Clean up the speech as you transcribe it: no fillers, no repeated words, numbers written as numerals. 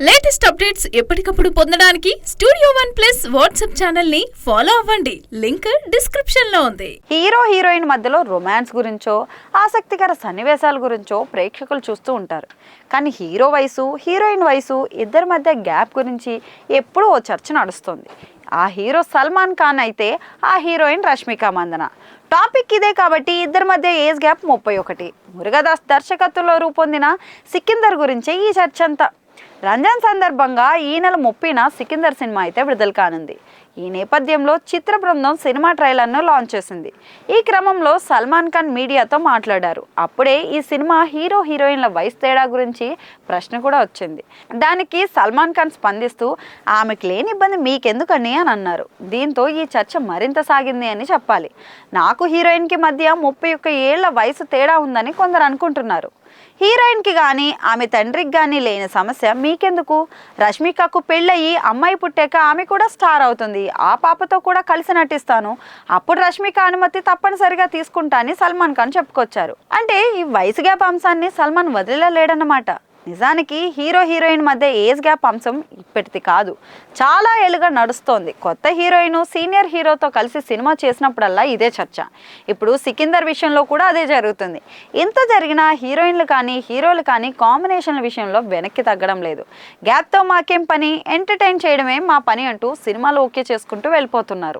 Latest updates ఎప్పటికప్పుడు పొందడానికి studio one plus WhatsApp channel ని ఫాలో అవ్వండి. లింక్ డిస్క్రిప్షన్ లో ఉంది. హీరో హీరోయిన్ మధ్యలో రొమాన్స్ గురించో ఆసక్తికర సన్నివేశాల గురించో ప్రేక్షకులు చూస్తూ ఉంటారు. కానీ హీరో వయసు హీరోయిన్ వయసు ఇద్దరి మధ్య గ్యాప్ గురించి ఎప్పుడూ ఓ చర్చ నడుస్తుంది. ఆ హీరో సల్మాన్ ఖాన్ అయితే ఆ హీరోయిన్ రష్మిక మందన. టాపిక్ ఇదే కాబట్టి ఇద్దరి మధ్య ఏజ్ గ్యాప్ 31. మురుగదాస్ దర్శకత్వంలో రూపొందిన సికిందర్ గురించే ఈ చర్చ అంతా. రంజాన్ సందర్భంగా ఈ నెల 30న సికిందర్ సినిమా అయితే విడుదల కానుంది. ఈ నేపథ్యంలో చిత్ర బృందం సినిమా ట్రైలర్ను లాంచ్ చేసింది. ఈ క్రమంలో సల్మాన్ ఖాన్ మీడియాతో మాట్లాడారు. అప్పుడే ఈ సినిమా హీరో హీరోయిన్ల వయసు తేడా గురించి ప్రశ్న కూడా వచ్చింది. దానికి సల్మాన్ ఖాన్ స్పందిస్తూ ఆమెకు లేని ఇబ్బంది మీకెందుకని అని అన్నారు. దీంతో ఈ చర్చ మరింత సాగింది అని చెప్పాలి. నాకు హీరోయిన్కి మధ్య 31 ఏళ్ల వయసు తేడా ఉందని కొందరు అనుకుంటున్నారు. హీరోయిన్కి కానీ ఆమె తండ్రికి కానీ లేని సమస్య మీకెందుకు? రష్మికకు పెళ్ళయి అమ్మాయి పుట్టాక ఆమె కూడా స్టార్ అవుతుంది. ఆ పాపతో కూడా కలిసి నటిస్తాను. అప్పుడు రష్మిక అనుమతి తప్పనిసరిగా తీసుకుంటా అని సల్మాన్ ఖాన్ చెప్పుకొచ్చారు. అంటే ఈ వయసు గ్యాప్ అంశాన్ని సల్మాన్ వదిలేలేడన్నమాట. నిజానికి హీరో హీరోయిన్ మధ్య ఏజ్ గ్యాప్ అంశం ఇప్పటిది కాదు, చాలా ఏళ్ళుగా నడుస్తోంది. కొత్త హీరోయిన్ సీనియర్ హీరోతో కలిసి సినిమా చేసినప్పుడల్లా ఇదే చర్చ. ఇప్పుడు సికిందర్ విషయంలో కూడా అదే జరుగుతుంది. ఇంత జరిగినా హీరోయిన్లు కానీ హీరోలు కానీ కాంబినేషన్ల విషయంలో వెనక్కి తగ్గడం లేదు. గ్యాప్తో మాకేం పని, ఎంటర్టైన్ చేయడమే మా పని అంటూ సినిమాలు ఓకే చేసుకుంటూ వెళ్ళిపోతున్నారు.